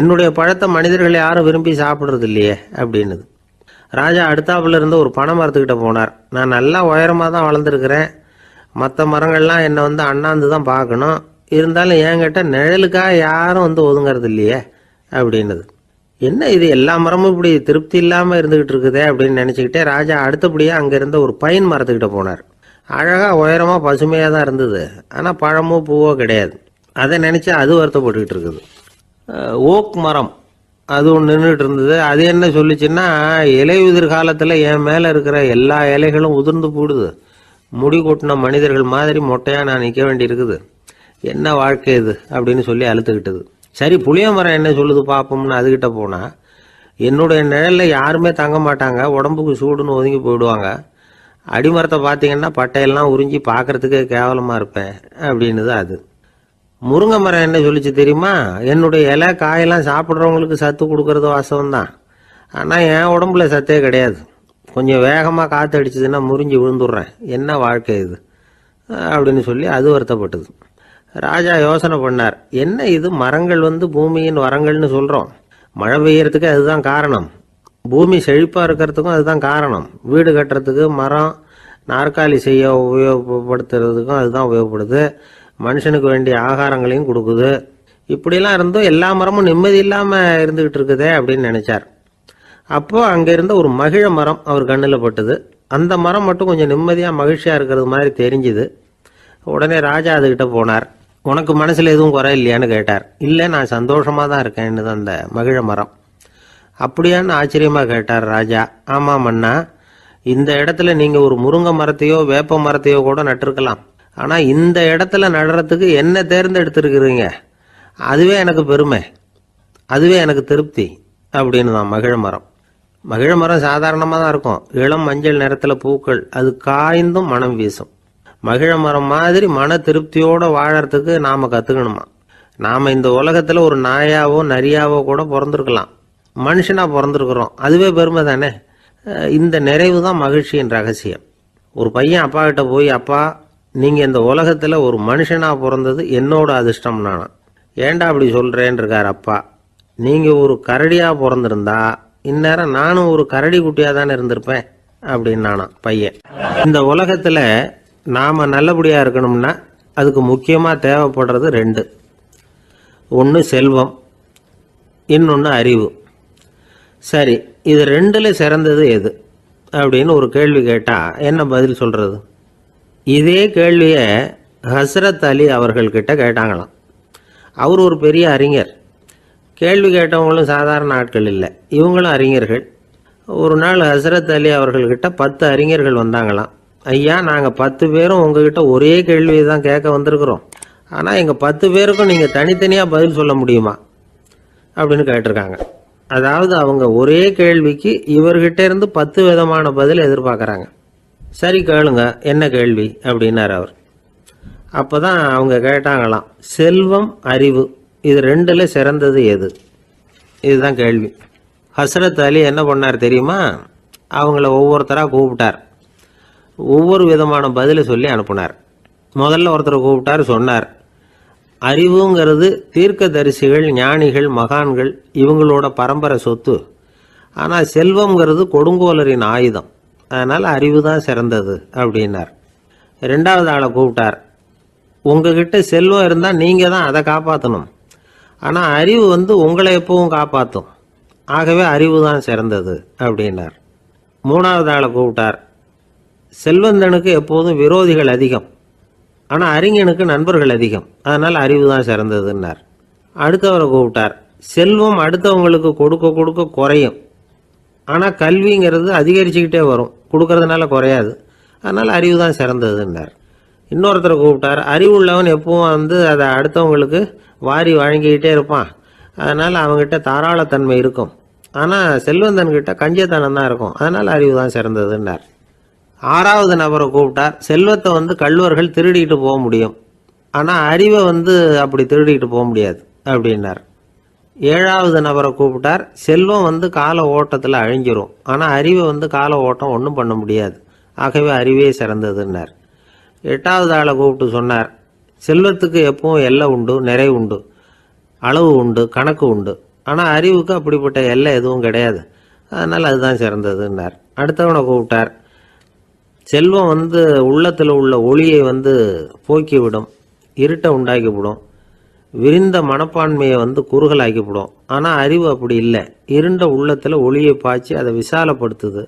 Speaker 1: என்னுடைய பழத்தை மனிதர்கள் யாரும் விரும்பி சாப்பிட்றது இல்லையே அப்படின்னுது. ராஜா அடுத்தாப்புல இருந்து ஒரு பனை மரத்துக்கிட்ட போனார். நான் நல்லா உயரமாக தான் வளர்ந்துருக்கிறேன், மற்ற மரங்கள்லாம் என்னை அண்ணாந்து தான் பார்க்கணும், இருந்தாலும் என்கிட்ட நிழலுக்காக யாரும் ஒதுங்கிறது இல்லையே அப்படின்னுது. என்ன இது எல்லா மரமும் இப்படி திருப்தி இல்லாமல் இருந்துகிட்டு இருக்குதே அப்படின்னு நினச்சிக்கிட்டே ராஜா அடுத்தபடியாக அங்கே இருந்த ஒரு பைன் மரத்துக்கிட்ட போனார். அழகாக உயரமாக பசுமையாக தான் இருந்தது, ஆனால் பழமோ பூவோ கிடையாது. அதை நினச்சி அது வருத்தப்பட்டுக்கிட்டு இருக்குது. ஓக் மரம் அது ஒன்று நின்றுட்டு இருந்தது. அது என்ன சொல்லிச்சுன்னா, இலையுதிர் காலத்தில் என் மேலே இருக்கிற எல்லா இலைகளும் உதிர்ந்து போடுது, முடி கொட்டின மனிதர்கள் மாதிரி மொட்டையாக நான் நிற்க வேண்டி இருக்குது, என்ன வாழ்க்கை இது அப்படின்னு சொல்லி அழுத்துக்கிட்டது. சரி புளிய மரம் என்ன சொல்லுது பார்ப்போம்னு அதுகிட்ட போனால், என்னுடைய நிழலில் யாருமே தங்க மாட்டாங்க, உடம்புக்கு சூடுன்னு ஒதுங்கி போயிடுவாங்க, அடிமரத்தை பார்த்தீங்கன்னா பட்டையெல்லாம் உறிஞ்சி பார்க்கறதுக்கே கேவலமாக இருப்பேன் அப்படின்னுது அது. முருங்கை மரம் என்ன சொல்லிச்சு தெரியுமா, என்னுடைய இலை காயெல்லாம் சாப்பிட்றவங்களுக்கு சத்து கொடுக்கறது வாசம்தான், ஆனால் என் உடம்புல சத்தே கிடையாது, கொஞ்சம் வேகமாக காற்று அடிச்சதுன்னா முறிஞ்சி விழுந்துடுறேன், என்ன வாழ்க்கை இது அப்படின்னு சொல்லி அது வருத்தப்பட்டது. ராஜா யோசனை பண்ணார், என்ன இது மரங்கள் பூமியின் வரங்கள்னு சொல்கிறோம், மழை பெய்யறதுக்கு அதுதான் காரணம், பூமி செழிப்பாக இருக்கிறதுக்கும் அதுதான் காரணம், வீடு கட்டுறதுக்கு மரம், நாற்காலி செய்ய உபயோகப்படுத்துறதுக்கும் அதுதான் உபயோகப்படுது, மனுஷனுக்கு வேண்டிய ஆகாரங்களையும் கொடுக்குது, இப்படிலாம் இருந்தும் எல்லா மரமும் நிம்மதி இல்லாமல் இருந்துக்கிட்டு இருக்குதே அப்படின்னு நினைச்சார். அப்போது அங்கே இருந்த ஒரு மகிழ மரம் அவர் கண்ணில் பட்டுது. அந்த மரம் மட்டும் கொஞ்சம் நிம்மதியாக மகிழ்ச்சியாக இருக்கிறது மாதிரி தெரிஞ்சுது. உடனே ராஜா அதுகிட்ட போனார். உனக்கு மனசில் எதுவும் குறை இல்லையான்னு கேட்டார். இல்லை நான் சந்தோஷமாக தான் இருக்கேன்னு அந்த மகிழ மரம். அப்படியான்னு ஆச்சரியமாக கேட்டார் ராஜா. ஆமாம் மன்னா, இந்த இடத்துல நீங்கள் ஒரு முருங்கை மரத்தையோ வேப்ப மரத்தையோ கூட நட்டிருக்கலாம், ஆனால் இந்த இடத்துல நடுறதுக்கு என்ன தேர்ந்தெடுத்துருக்கிறீங்க, அதுவே எனக்கு பெருமை, அதுவே எனக்கு திருப்தி அப்படின்னு தான் மகிழ மரம். மகிழ மரம் சாதாரணமாக தான் இருக்கும், இளம் மஞ்சள் நிறத்தில் பூக்கள், அது காய்ந்தும் மனம் வீசும். மகிழ மரம் மாதிரி மன திருப்தியோடு வாழறதுக்கு நாம் கற்றுக்கணுமா. நாம் இந்த உலகத்தில் ஒரு நாயாவோ நரியாவோ கூட பிறந்திருக்கலாம், மனுஷனாக பிறந்திருக்கிறோம், அதுவே பெருமை தானே. இந்த நிறைவு தான் மகிழ்ச்சியின் ரகசியம். ஒரு பையன் அப்பா கிட்ட போய், அப்பா நீங்கள் இந்த உலகத்தில் ஒரு மனுஷனாக பிறந்தது என்னோட அதிர்ஷ்டம் நானா. ஏண்டா அப்படி சொல்கிறேன்னு இருக்கார் அப்பா. நீங்கள் ஒரு கரடியாக பிறந்திருந்தா இந்நேரம் நானும் ஒரு கரடி குட்டியாக தானே இருந்திருப்பேன் அப்படின்னு நானா பையன். இந்த உலகத்தில் நாம் நல்லபடியாக இருக்கணும்னா அதுக்கு முக்கியமாக தேவைப்படுறது 2. ஒன்று செல்வம், இன்னொன்று அறிவு. சரி, இது 2ல் சிறந்தது எது அப்படின்னு ஒரு கேள்வி கேட்டால் என்ன பதில் சொல்கிறது? இதே கேள்வியை ஹஸ்ரத் அலி அவர்கள்கிட்ட கேட்டாங்களாம். அவர் ஒரு பெரிய அறிஞர். கேள்வி கேட்டவங்களும் சாதாரண ஆட்கள் இல்லை, இவங்களும் அறிஞர்கள். ஒரு நாள் ஹசரத் அலி அவர்கள்கிட்ட 10 அறிஞர்கள் வந்தாங்களாம். ஐயா, நாங்கள் 10 பேரும் உங்ககிட்ட ஒரே கேள்வியை தான் கேட்க வந்திருக்கிறோம். ஆனால் எங்கள் 10 பேருக்கும் நீங்கள் தனித்தனியாக பதில் சொல்ல முடியுமா அப்படின்னு கேட்டிருக்காங்க. அதாவது அவங்க ஒரே கேள்விக்கு இவர்கிட்ட இருந்து 10 விதமான பதில் எதிர்பார்க்குறாங்க. சரி கேளுங்க, என்ன கேள்வி அப்படின்னார் அவர். அப்போ தான் அவங்க கேட்டாங்களாம், செல்வம் அறிவு இது ரெண்டுல சிறந்தது எது? இதுதான் கேள்வி. ஹசரத் அலி என்ன பண்ணார் தெரியுமா? அவங்கள ஒவ்வொருத்தராக கூப்பிட்டார். ஒவ்வொரு விதமான பதிலை சொல்லி அனுப்புனார். முதல்ல ஒருத்தரை கூப்பிட்டார், சொன்னார், அறிவுங்கிறது தீர்க்கதரிசிகள், ஞானிகள், மகான்கள் இவங்களோட பரம்பரை சொத்து. ஆனால் செல்வம்ங்கிறது கொடுங்கோலரின் ஆயுதம். அதனால் அறிவு தான் சிறந்தது அப்படின்னார். ரெண்டாவது ஆளை கூப்பிட்டார். உங்ககிட்ட செல்வம் இருந்தால் நீங்கள் தான் அதை காப்பாற்றணும். ஆனால் அறிவு உங்களை எப்பவும் காப்பாற்றும். ஆகவே அறிவு தான் சிறந்தது அப்படின்னார். மூணாவது ஆளை கூப்பிட்டார். செல்வந்தனுக்கு எப்போதும் விரோதிகள் அதிகம், ஆனால் அறிஞனுக்கு நண்பர்கள் அதிகம். அதனால் அறிவு தான் சிறந்ததுன்னார். அடுத்தவரை கூப்பிட்டார். செல்வம் அடுத்தவங்களுக்கு கொடுக்க கொடுக்க குறையும், ஆனால் கல்விங்கிறது அதிகரிச்சுக்கிட்டே வரும், கொடுக்கறதுனால குறையாது. அதனால் அறிவு தான் சிறந்ததுன்னார். இன்னொருத்தரை கூப்பிட்டார். அறிவுள்ளவன் எப்பவும் அதை அடுத்தவங்களுக்கு வாரி வழங்கிக்கிட்டே இருப்பான். அதனால் அவங்ககிட்ட தாராளத்தன்மை இருக்கும். ஆனால் செல்வந்தன்கிட்ட கஞ்சத்தனம் தான் இருக்கும். அதனால் அறிவு தான் சிறந்ததுன்னார். ஆறாவது நபரை கூப்பிட்டார். செல்வத்தை கள்வர்கள் திருடிட்டு போக முடியும், ஆனால் அறிவை அப்படி திருடிட்டு போக முடியாது அப்படின்னார். ஏழாவது நபரை கூப்பிட்டார். செல்வம் கால ஓட்டத்தில் அழிஞ்சிரும், ஆனால் அறிவை கால ஓட்டம் ஒன்றும் பண்ண முடியாது. ஆகவே அறிவே சிறந்ததுன்னார். எட்டாவது ஆளை கூப்பிட்டு சொன்னார், செல்வத்துக்கு எப்பவும் எல்லை உண்டு, நிறைவு உண்டு, அளவு உண்டு, கணக்கு உண்டு. ஆனால் அறிவுக்கு அப்படிப்பட்ட எல்லை எதுவும் கிடையாது. அதனால் அதுதான் சிறந்ததுன்னார். அடுத்தவனை கூப்பிட்டார். செல்வம் உள்ளத்தில் உள்ள ஒளியை போக்கிவிடும், இருட்டை உண்டாக்கிவிடும், விரிந்த மனப்பான்மையை குறுகலாக்கிவிடும். ஆனால் அறிவு அப்படி இல்லை, இருண்ட உள்ளத்தில் ஒளியை பாய்ச்சி அதை விசாலப்படுத்துது.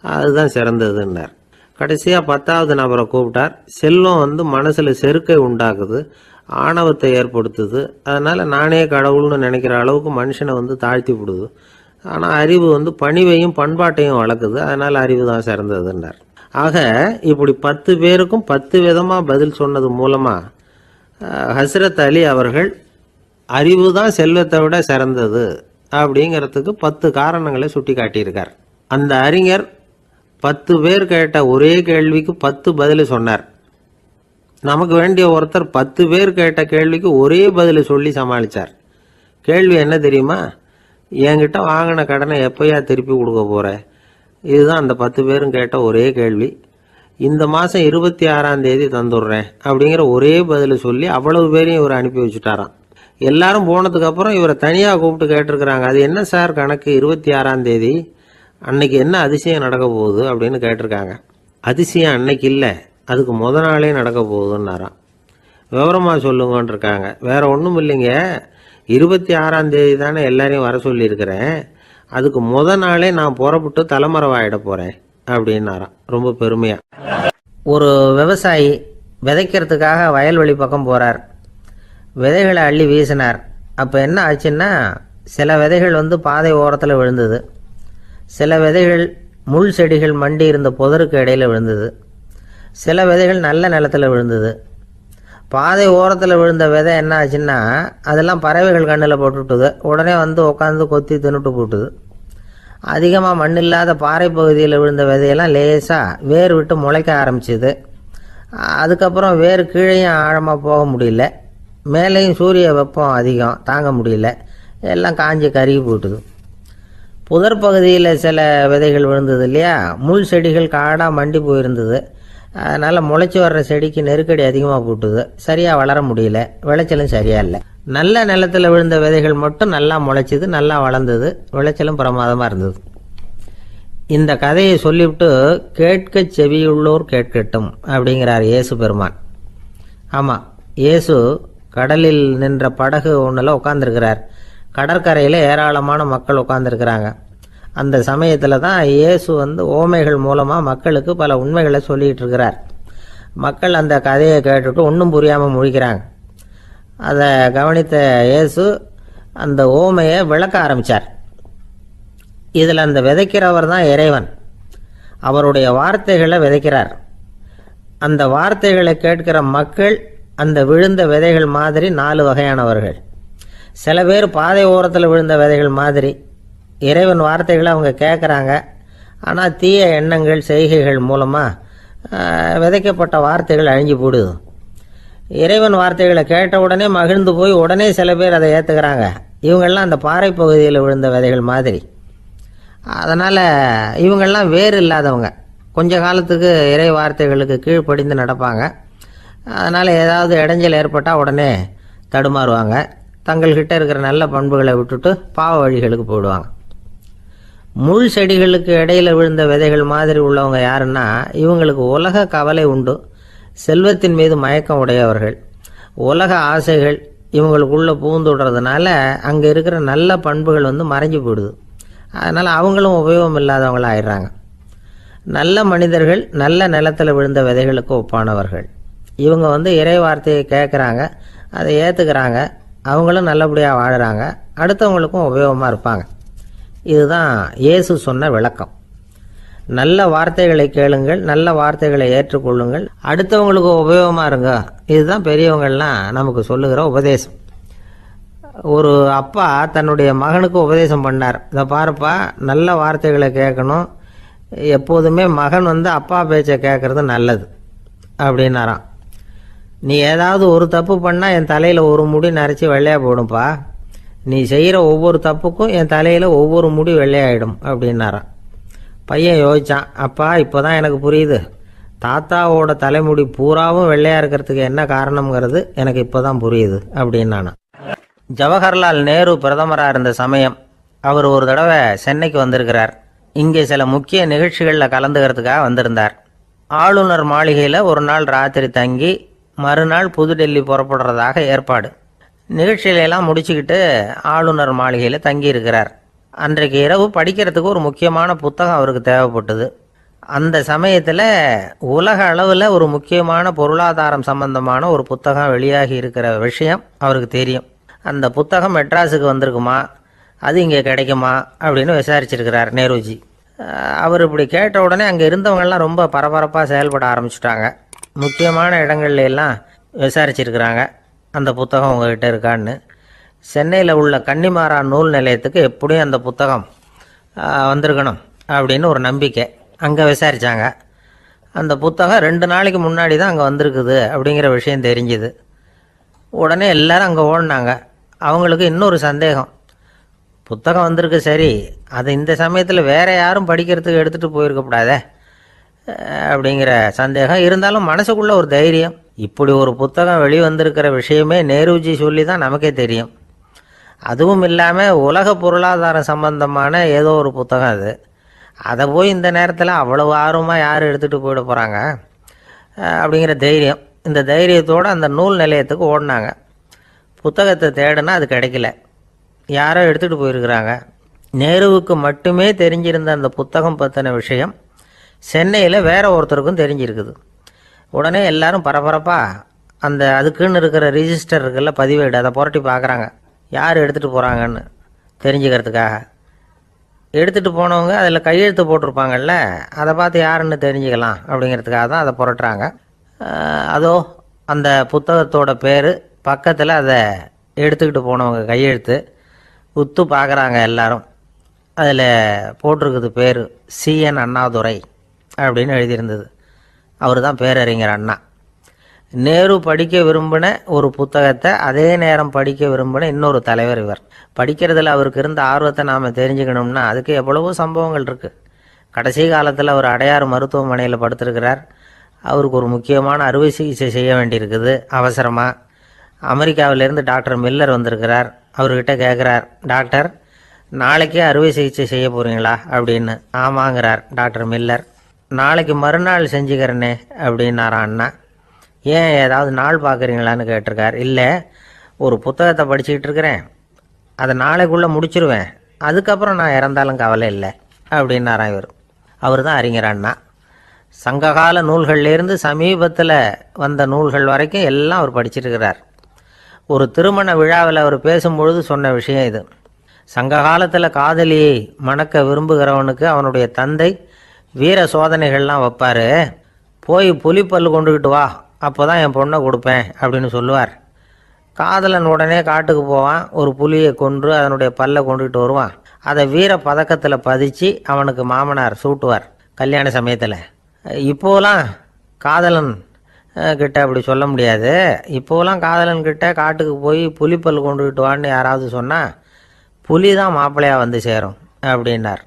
Speaker 1: அதுதான் சிறந்ததுன்னார். கடைசியாக 10வது நபரை கூப்பிட்டார். செல்வம் மனசில் செருக்கை உண்டாக்குது, ஆணவத்தை ஏற்படுத்துது. அதனால் நானே கடவுள்னு நினைக்கிற அளவுக்கு மனுஷனை தாழ்த்தி விடுது. ஆனால் அறிவு பணிவையும் பண்பாட்டையும் வளர்க்குது. அதனால் அறிவு தான் சிறந்ததுன்னார். ஆக இப்படி 10 பேருக்கும் 10 விதமாக பதில் சொன்னது மூலமாக ஹசரத் அலி அவர்கள் அறிவு தான் செல்வத்தை விட சிறந்தது அப்படிங்கிறதுக்கு 10 காரணங்களை சுட்டி காட்டியிருக்கார். அந்த அறிஞர் 10 பேர் கேட்ட ஒரே கேள்விக்கு 10 பதில் சொன்னார். நமக்கு வேண்டிய ஒருத்தர் 10 பேர் கேட்ட கேள்விக்கு ஒரே பதில் சொல்லி சமாளித்தார். கேள்வி என்ன தெரியுமா? என்கிட்ட வாங்கின கடனை எப்போயா திருப்பி கொடுக்க போகிற? இதுதான் அந்த 10 பேரும் கேட்ட ஒரே கேள்வி. இந்த மாதம் 26ஆம் தேதி தந்துடுறேன் அப்படிங்கிற ஒரே பதில் சொல்லி அவ்வளவு பேரையும் இவர் அனுப்பி வச்சுட்டாராம். எல்லாரும் போனதுக்கப்புறம் இவரை தனியாக கூப்பிட்டு கேட்டிருக்கிறாங்க. அது என்ன சார் கணக்கு, 26ஆம் தேதி அன்னைக்கு என்ன அதிசயம் நடக்க போகுது அப்படின்னு கேட்டிருக்காங்க. அதிசயம் அன்னைக்கு இல்லை, அதுக்கு நாளே நடக்க போகுதுன்னாராம். விவரமாக சொல்லுங்கன்னு இருக்காங்க. வேற ஒன்றும் இல்லைங்க, 26ஆம் தேதி தானே எல்லாரையும் வர சொல்லியிருக்கிறேன், அதுக்கு நாளே நான் புறப்பட்டு தலைமறைவாயிட போகிறேன் அப்படின்னாராம் ரொம்ப பெருமையாக. ஒரு விவசாயி விதைக்கிறதுக்காக வயல்வெளி பக்கம் போகிறார். விதைகளை அள்ளி வீசினார். அப்போ என்ன ஆச்சுன்னா, சில விதைகள் பாதை ஓரத்தில் விழுந்தது, சில விதைகள் முள் செடிகள் மண்டி இருந்த புதருக்கு இடையில் விழுந்தது, சில விதைகள் நல்ல நிலத்தில் விழுந்தது. பாதை ஓரத்தில் விழுந்த விதை என்ன ஆச்சுன்னா, அதெல்லாம் பறவைகள் கண்ணில் போட்டுவிட்டுது. உடனே உட்காந்து கொத்தி தின்னுட்டு போட்டுது. அதிகமாக மண் இல்லாத பாறை பகுதியில் விழுந்த விதையெல்லாம் லேசாக வேர் விட்டு முளைக்க ஆரம்பிச்சிது. அதுக்கப்புறம் வேர் கீழேயும் ஆழமாக போக முடியல, மேலேயும் சூரிய வெப்பம் அதிகம் தாங்க முடியல, எல்லாம் காஞ்சி கருகி போட்டுது. புதர் பகுதியில் சில விதைகள் விழுந்தது இல்லையா, முள் செடிகள் காடாக மண்டி போயிருந்தது. அதனால் முளைச்சி வர்ற செடிக்கு நெருக்கடி அதிகமாக போட்டுது, சரியாக வளர முடியல, விளைச்சலும் சரியா இல்லை. நல்ல நிலத்தில் விழுந்த விதைகள் மட்டும் நல்லா முளைச்சிது, நல்லா வளர்ந்தது, விளைச்சலும் பிரமாதமாக இருந்தது. இந்த கதையை சொல்லிவிட்டு கேட்க செவியுள்ளோர் கேட்கட்டும் அப்படிங்கிறார் இயேசு பெருமான். ஆமாம், இயேசு கடலில் நின்ற படகு ஒன்றில் உட்காந்துருக்கிறார். கடற்கரையில் ஏராளமான மக்கள் உட்காந்துருக்கிறாங்க. அந்த சமயத்தில் தான் இயேசு ஓமைகள் மூலமாக மக்களுக்கு பல உண்மைகளை சொல்லிகிட்டு இருக்கிறார். மக்கள் அந்த கதையை கேட்டுட்டு ஒன்றும் புரியாமல் முழிக்கிறாங்க. அதை கவனித்த இயேசு அந்த ஓமையை விளக்க ஆரம்பித்தார். இதில் அந்த விதைக்கிறவர் தான் இறைவன். அவருடைய வார்த்தைகளை விதைக்கிறார். அந்த வார்த்தைகளை கேட்கிற மக்கள் அந்த விழுந்த விதைகள் மாதிரி 4 வகையானவர்கள். சில பேர் பாதை ஓரத்தில் விழுந்த விதைகள் மாதிரி. இறைவன் வார்த்தைகளை அவங்க கேட்குறாங்க, ஆனால் தீய எண்ணங்கள் செய்கைகள் மூலமாக விதைக்கப்பட்ட வார்த்தைகள் அழிஞ்சு போடுது. இறைவன் வார்த்தைகளை கேட்ட உடனே மகிழ்ந்து போய் உடனே சில பேர் அதை ஏற்றுக்கிறாங்க. இவங்கெல்லாம் அந்த பாறை பகுதியில் விழுந்த விதைகள் மாதிரி. அதனால் இவங்கெல்லாம் வேறு இல்லாதவங்க. கொஞ்ச காலத்துக்கு இறை வார்த்தைகளுக்கு கீழ்ப்படிந்து நடப்பாங்க. அதனால் ஏதாவது இடைஞ்சல் ஏற்பட்டால் உடனே தடுமாறுவாங்க. தங்கள்கிட்ட இருக்கிற நல்ல பண்புகளை விட்டுட்டு பாவ வழிகளுக்கு போயிடுவாங்க. முள் செடிகளுக்கு இடையில் விழுந்த விதைகள் மாதிரி உள்ளவங்க யாருன்னா, இவங்களுக்கு உலக கவலை உண்டு, செல்வத்தின் மீது மயக்கம் உடையவர்கள். உலக ஆசைகள் இவங்களுக்குள்ளே பூந்துடுறதுனால அங்கே இருக்கிற நல்ல பண்புகள் மறைஞ்சு போயிடுது. அதனால் அவங்களும் உபயோகம் இல்லாதவங்களாக ஆயிடுறாங்க. நல்ல மனிதர்கள் நல்ல நிலத்தில் விழுந்த விதைகளுக்கு ஒப்பானவர்கள். இவங்க இறை வார்த்தையை கேட்குறாங்க, அதை ஏற்றுக்கிறாங்க, அவங்களும் நல்லபடியாக வாழுறாங்க, அடுத்தவங்களுக்கும் உபயோகமாக இருப்பாங்க. இதுதான் இயேசு சொன்ன விளக்கம். நல்ல வார்த்தைகளை கேளுங்கள், நல்ல வார்த்தைகளை ஏற்றுக்கொள்ளுங்கள், அடுத்தவங்களுக்கு உபயோகமாக இருங்க. இதுதான் பெரியவங்கள்லாம் நமக்கு சொல்லுகிற உபதேசம். ஒரு அப்பா தன்னுடைய மகனுக்கு உபதேசம் பண்ணார். இதை பாருப்பா, நல்ல வார்த்தைகளை கேட்கணும், எப்போதுமே மகன் அப்பா பேச்சை கேட்கறது நல்லது அப்படின்னாராம். நீ ஏதாவது ஒரு தப்பு பண்ணால் என் தலையில் ஒரு முடி நரைச்சி வெள்ளையாக போடும்பா, நீ செய்கிற ஒவ்வொரு தப்புக்கும் என் தலையில் ஒவ்வொரு முடி வெள்ளையாயிடும் அப்படின்னாராம். பையன் யோசித்தான், அப்பா இப்போ தான் எனக்கு புரியுது, தாத்தாவோட தலைமுடி பூராவும் வெள்ளையாக இருக்கிறதுக்கு என்ன காரணம்ங்கிறது எனக்கு இப்போ தான் புரியுது அப்படின்னானா. ஜவஹர்லால் நேரு பிரதமராக இருந்த சமயம் அவர் ஒரு தடவை சென்னைக்கு வந்திருக்கிறார். இங்கே சில முக்கிய நிகழ்ச்சிகளில் கலந்துக்கிறதுக்காக வந்திருந்தார். ஆளுநர் மாளிகையில் ஒரு நாள் ராத்திரி தங்கி மறுநாள் புதுடெல்லி புறப்படுறதாக ஏற்பாடு. நிகழ்ச்சியிலெல்லாம் முடிச்சுக்கிட்டு ஆளுநர் மாளிகையில் தங்கியிருக்கிறார். அன்றைக்கு இரவு படிக்கிறதுக்கு ஒரு முக்கியமான புத்தகம் அவருக்கு தேவைப்பட்டது. அந்த சமயத்தில் உலக அளவில் ஒரு முக்கியமான பொருளாதாரம் சம்பந்தமான ஒரு புத்தகம் வெளியாகி இருக்கிற விஷயம் அவருக்கு தெரியும். அந்த புத்தகம் மெட்ராஸுக்கு வந்திருக்குமா, அது இங்கே கிடைக்குமா அப்படின்னு விசாரிச்சிருக்கிறார் நேருஜி. அவர் இப்படி கேட்ட உடனே அங்கே இருந்தவங்கெல்லாம் ரொம்ப பரபரப்பாக செயல்பட ஆரம்பிச்சுட்டாங்க. முக்கியமான இடங்கள்ல எல்லாம் விசாரிச்சிருக்கிறாங்க, அந்த புத்தகம் உங்ககிட்ட இருக்கான்னு. சென்னையில் உள்ள கன்னிமாரா நூல் நிலையத்துக்கு எப்படியும் அந்த புத்தகம் வந்திருக்கணும் அப்படின்னு ஒரு நம்பிக்கை. அங்கே விசாரித்தாங்க. அந்த புத்தகம் 2 நாளைக்கு முன்னாடி தான் அங்கே வந்திருக்குது அப்படிங்கிற விஷயம் தெரிஞ்சுது. உடனே எல்லாரும் அங்கே ஓடினாங்க. அவங்களுக்கு இன்னொரு சந்தேகம், புத்தகம் வந்திருக்கு சரி, அது இந்த சமயத்தில் வேறு யாரும் படிக்கிறதுக்கு எடுத்துகிட்டு போயிருக்கக்கூடாதே அப்படிங்கிற சந்தேகம் இருந்தாலும் மனசுக்குள்ளே ஒரு தைரியம். இப்படி ஒரு புத்தகம் வெளிவந்திருக்கிற விஷயமே நேருஜி சொல்லி தான் நமக்கே தெரியும். அதுவும் இல்லாமல் உலக பொருளாதாரம் சம்பந்தமான ஏதோ ஒரு புத்தகம் அது. அதை போய் இந்த நேரத்தில் அவ்வளவு ஆர்வமாக யார் எடுத்துகிட்டு போயிட போகிறாங்க அப்படிங்கிற தைரியம். இந்த தைரியத்தோடு அந்த நூல் நிலையத்துக்கு ஓடினாங்க. புத்தகத்தை தேடினா அது கிடைக்கல, யாரோ எடுத்துகிட்டு போயிருக்கிறாங்க. நேருவுக்கு மட்டுமே தெரிஞ்சிருந்த அந்த புத்தகம் பற்றின விஷயம் சென்னையில் வேற ஒருத்தருக்கும் தெரிஞ்சிருக்குது. உடனே எல்லாரும் பரபரப்பாக அதுக்குன்னு இருக்கிற ரிஜிஸ்டர் இருக்குல்ல, பதிவேடு, அதை புரட்டி பார்க்குறாங்க யார் எடுத்துகிட்டு போகிறாங்கன்னு தெரிஞ்சுக்கிறதுக்காக. எடுத்துகிட்டு போனவங்க அதில் கையெழுத்து போட்டிருப்பாங்கல்ல, அதை பார்த்து யாருன்னு தெரிஞ்சுக்கலாம் அப்படிங்கிறதுக்காக தான் அதை புரட்டுறாங்க. அதோ அந்த புத்தகத்தோட பேர் பக்கத்தில் அதை எடுத்துக்கிட்டு போனவங்க கையெழுத்து உத்து பார்க்குறாங்க எல்லாரும். அதில் போட்டிருக்குது பேர் CN அண்ணாதுரை அப்படின்னு எழுதியிருந்தது. அவர் தான் பேரறிஞர் அண்ணா. நேரு படிக்க விரும்பின ஒரு புத்தகத்தை அதே நேரம் படிக்க விரும்பின இன்னொரு தலைவர் இவர். படிக்கிறதுல அவருக்கு இருந்த ஆர்வத்தை நாம் தெரிஞ்சுக்கணும்னா அதுக்கு எவ்வளவோ சம்பவங்கள் இருக்குது. கடைசி காலத்தில் அவர் அடையாறு மருத்துவமனையில் படுத்திருக்கிறார். அவருக்கு ஒரு முக்கியமான அறுவை சிகிச்சை செய்ய வேண்டியிருக்குது அவசரமாக. அமெரிக்காவிலேருந்து டாக்டர் மில்லர் வந்திருக்கிறார். அவர்கிட்ட கேட்குறார், டாக்டர் நாளைக்கே அறுவை சிகிச்சை செய்ய போகிறீங்களா அப்படின்னு. ஆமாங்கிறார் டாக்டர் மில்லர். நாளைக்கு மறுநாள் செஞ்சுக்கிறேனே அப்படின்னாரான் அண்ணா. ஏன் ஏதாவது நாள் பார்க்குறீங்களான்னு கேட்டிருக்கார். இல்லை, ஒரு புத்தகத்தை படிச்சுக்கிட்டு இருக்கிறேன், அதை நாளைக்குள்ளே முடிச்சிருவேன், அதுக்கப்புறம் நான் இறந்தாலும் கவலை இல்லை அப்படின்னாரான் இவர். அவர் தான் அறிஞர் அண்ணா. சங்ககால நூல்கள்லேருந்து சமீபத்தில் வந்த நூல்கள் வரைக்கும் எல்லாம் அவர் படிச்சிருக்கிறார். ஒரு திருமண விழாவில் அவர் பேசும்பொழுது சொன்ன விஷயம் இது. சங்க காலத்தில் காதலியை மணக்க விரும்புகிறவனுக்கு அவனுடைய தந்தை வீர சோதனைகள்லாம் வைப்பார். போய் புலிப்பல் கொண்டுக்கிட்டு வா, அப்போ தான் என் பொண்ணை கொடுப்பேன் அப்படின்னு சொல்லுவார். காதலன் உடனே காட்டுக்கு போவான், ஒரு புலியை கொன்று அதனுடைய பல்லை கொண்டுக்கிட்டு வருவான். அதை வீர பதக்கத்தில் பதிச்சு அவனுக்கு மாமனார் சூட்டுவார் கல்யாண சமயத்தில். இப்போலாம் காதலன் கிட்ட அப்படி சொல்ல முடியாது. இப்போலாம் காதலன் கிட்ட காட்டுக்கு போய் புலிப்பல் கொண்டுக்கிட்டு வான்னு யாராவது சொன்னால் புலி தான் மாப்பிள்ளையாக வந்து சேரும் அப்படின்னார்.